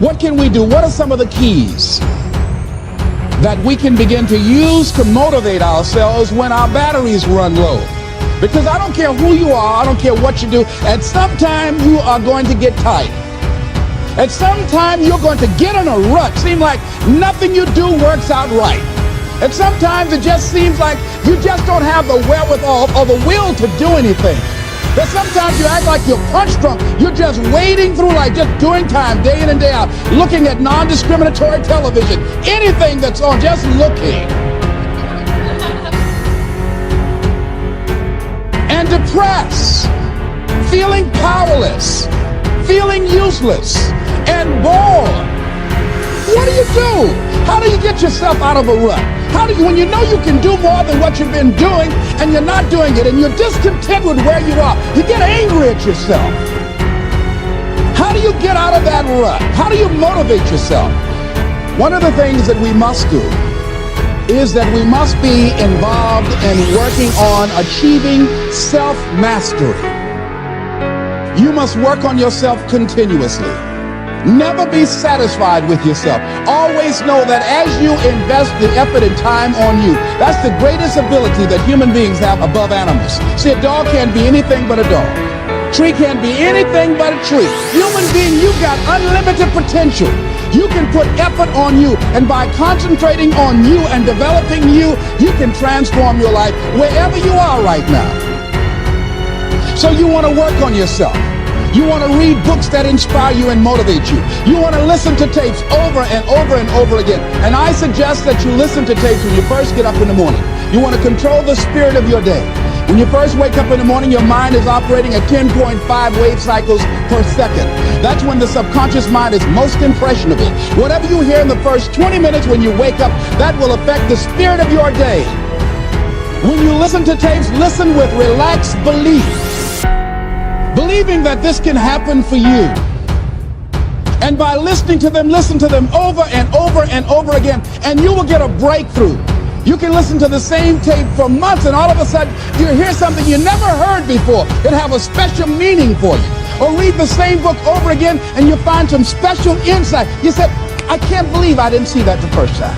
What can we do? What are some of the keys that we can begin to use to motivate ourselves when our batteries run low? Because I don't care who you are, I don't care what you do, at some time you are going to get tired. At some time you're going to get in a rut. Seem like nothing you do works out right. And sometimes it just seems like you just don't have the wherewithal or the will to do anything. That sometimes you act like you're punch drunk. You're just wading through life, just doing time day in and day out, looking at non-discriminatory television, anything that's on, just looking. And depressed, feeling powerless, feeling useless, and bored. What do you do? How do you get yourself out of a rut? How do you, when you know you can do more than what you've been doing and you're not doing it and you're discontent with where you are, you get angry at yourself. How do you get out of that rut? How do you motivate yourself? One of the things that we must do is that we must be involved in working on achieving self-mastery. You must work on yourself continuously. Never be satisfied with yourself. Always know that as you invest the effort and time on you, that's the greatest ability that human beings have above animals. See, a dog can't be anything but a dog. Tree can't be anything but a tree. Human being, you've got unlimited potential. You can put effort on you, and by concentrating on you and developing you, you can transform your life wherever you are right now. So you want to work on yourself. You want to read books that inspire you and motivate you. You want to listen to tapes over and over and over again. And I suggest that you listen to tapes when you first get up in the morning. You want to control the spirit of your day. When you first wake up in the morning, your mind is operating at 10.5 wave cycles per second. That's when the subconscious mind is most impressionable. Whatever you hear in the first 20 minutes when you wake up, that will affect the spirit of your day. When you listen to tapes, listen with relaxed belief. Believing that this can happen for you. And by listening to them, listen to them over and over and over again, and you will get a breakthrough. You can listen to the same tape for months, and all of a sudden you hear something you never heard before. It have a special meaning for you. Or read the same book over again, and you find some special insight. You said, I can't believe I didn't see that the first time.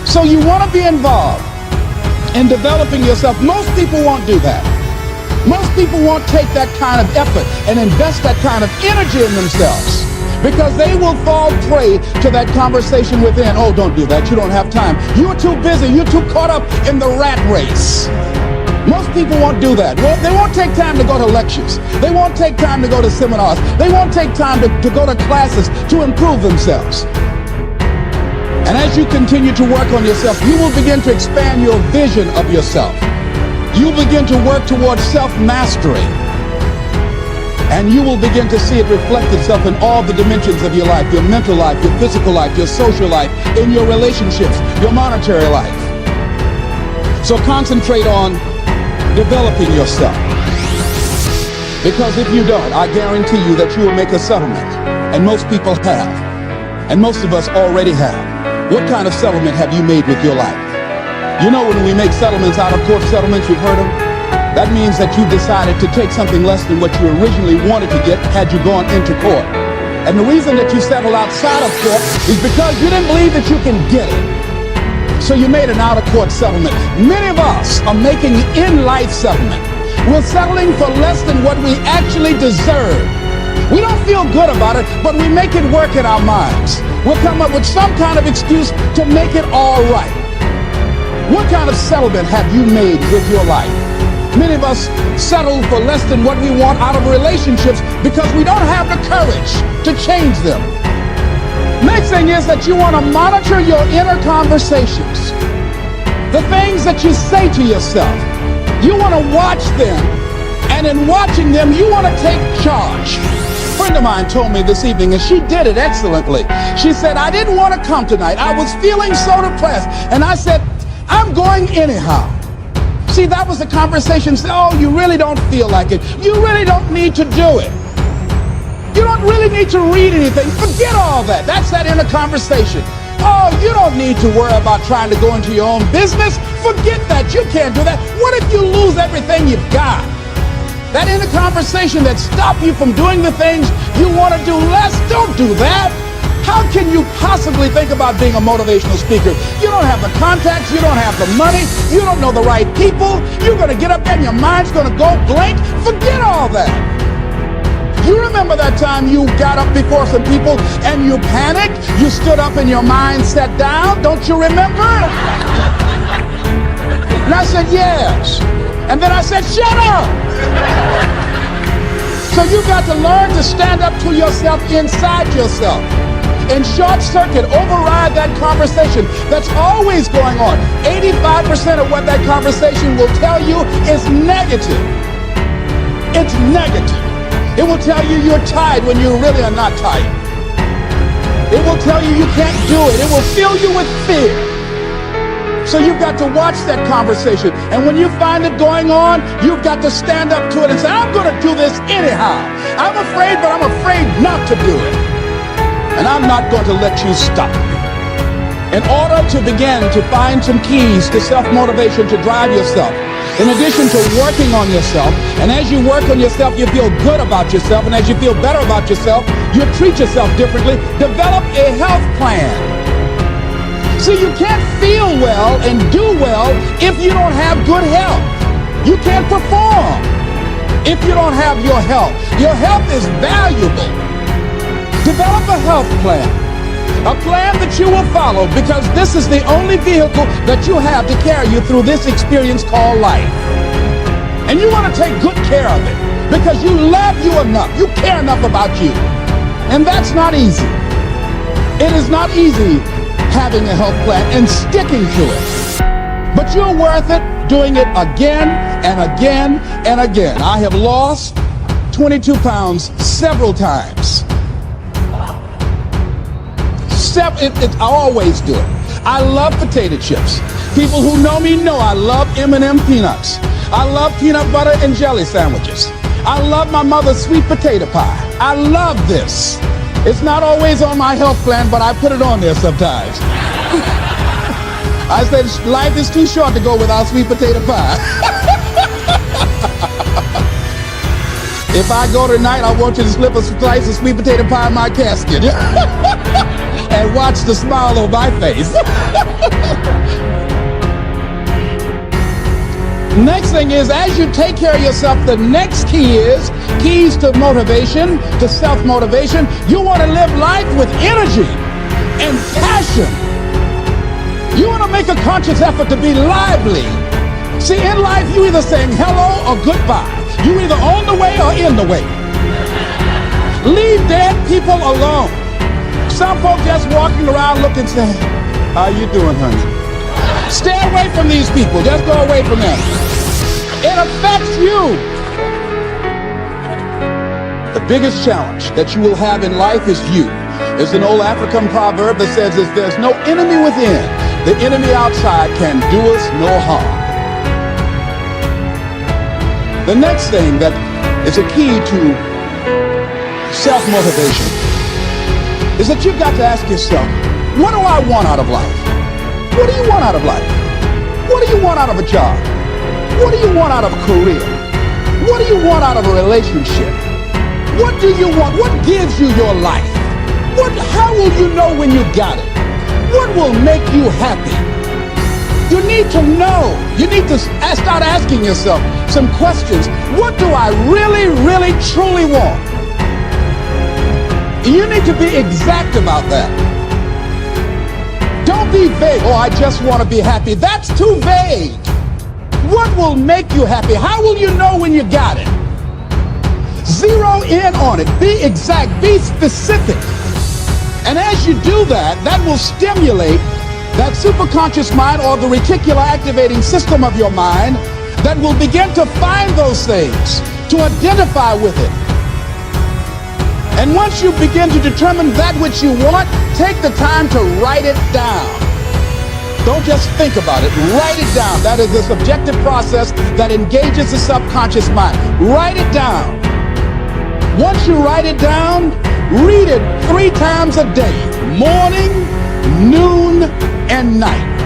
So you want to be involved in developing yourself. Most people won't do that. Most people won't take that kind of effort and invest that kind of energy in themselves because they will fall prey to that conversation within. Oh, don't do that. You don't have time. You're too busy. You're too caught up in the rat race. Most people won't do that. Well, they won't take time to go to lectures. They won't take time to go to seminars. They won't take time to go to classes to improve themselves. And as you continue to work on yourself, you will begin to expand your vision of yourself. You begin to work towards self-mastery, and you will begin to see it reflect itself in all the dimensions of your life, your mental life, your physical life, your social life, in your relationships, your monetary life. So concentrate on developing yourself, because if you don't, I guarantee you that you will make a settlement, and most people have, and most of us already have. What kind of settlement have you made with your life? You know, when we make settlements, out-of-court settlements, you've heard them? That means that you decided to take something less than what you originally wanted to get had you gone into court. And the reason that you settled outside of court is because you didn't believe that you can get it. So you made an out-of-court settlement. Many of us are making in-life settlement. We're settling for less than what we actually deserve. We don't feel good about it, but we make it work in our minds. We'll come up with some kind of excuse to make it all right. What kind of settlement have you made with your life? Many of us settle for less than what we want out of relationships because we don't have the courage to change them. Next thing is that you want to monitor your inner conversations. The things that you say to yourself. You want to watch them, and in watching them, you want to take charge. A friend of mine told me this evening, and she did it excellently. She said, I didn't want to come tonight. I was feeling so depressed. And I said, I'm going anyhow. See, that was the conversation. Oh, you really don't feel like it. You really don't need to do it. You don't really need to read anything. Forget all that. That's that inner conversation. Oh, you don't need to worry about trying to go into your own business. Forget that. You can't do that. What if you lose everything you've got? that inner conversation that stops you from doing the things you want to do less, don't do that. How can you possibly think about being a motivational speaker? You don't have the contacts, you don't have the money, you don't know the right people, you're going to get up there and your mind's going to go blank. Forget all that. You remember that time you got up before some people and you panicked? You stood up and your mind sat down? Don't you remember? And I said, yes. And then I said, shut up. So you got to learn to stand up to yourself inside yourself and short circuit, override that conversation that's always going on. 85% of what that conversation will tell you is negative. It's negative. It will tell you you're tired when you really are not tired. It will tell you you can't do it. It will fill you with fear. So you've got to watch that conversation. And when you find it going on, you've got to stand up to it and say, I'm going to do this anyhow. I'm afraid, but I'm afraid not to do it. And I'm not going to let you stop me. In order to begin to find some keys to self-motivation to drive yourself, in addition to working on yourself, and as you work on yourself, you feel good about yourself, and as you feel better about yourself, you treat yourself differently. Develop a health plan. See, you can't feel well and do well if you don't have good health. You can't perform if you don't have your health. Your health is valuable. Develop a health plan. A plan that you will follow, because this is the only vehicle that you have to carry you through this experience called life. And you want to take good care of it because you love you enough. You care enough about you. And that's not easy. It is not easy having a health plan and sticking to it. But you're worth it doing it again and again and again. I have lost 22 pounds several times. I always do it. I love potato chips. People who know me know I love M&M peanuts. I love peanut butter and jelly sandwiches. I love my mother's sweet potato pie. I love this. It's not always on my health plan, but I put it on there sometimes. I said life is too short to go without sweet potato pie. If I go tonight, I want you to slip a slice of sweet potato pie in my casket. And watch the smile on my face. Next thing is, as you take care of yourself, the next key is keys to motivation, to self-motivation. You want to live life with energy and passion. You want to make a conscious effort to be lively. See, in life, you either saying hello or goodbye. You either on the way or in the way. Leave dead people alone. Some folks just walking around looking, saying, how you doing, honey? Stay away from these people. Just go away from them. It affects you. The biggest challenge that you will have in life is you. There's an old African proverb that says, if there's no enemy within, the enemy outside can do us no harm. The next thing that is a key to self-motivation is that you've got to ask yourself, what do I want out of life? What do you want out of life? What do you want out of a job? What do you want out of a career? What do you want out of a relationship? What do you want? What gives you your life? How will you know when you got it? What will make you happy? You need to know. You need to start asking yourself some questions. What do I really, really, truly want? You need to be exact about that. Don't be vague. Oh, I just want to be happy. That's too vague. What will make you happy? How will you know when you got it? Zero in on it. Be exact. Be specific. And as you do that, that will stimulate that superconscious mind, or the reticular activating system of your mind, that will begin to find those things, to identify with it. And once you begin to determine that which you want, take the time to write it down. Don't just think about it. Write it down. That is the subjective process that engages the subconscious mind. Write it down. Once you write it down, read it 3 times a day, morning, noon, and night.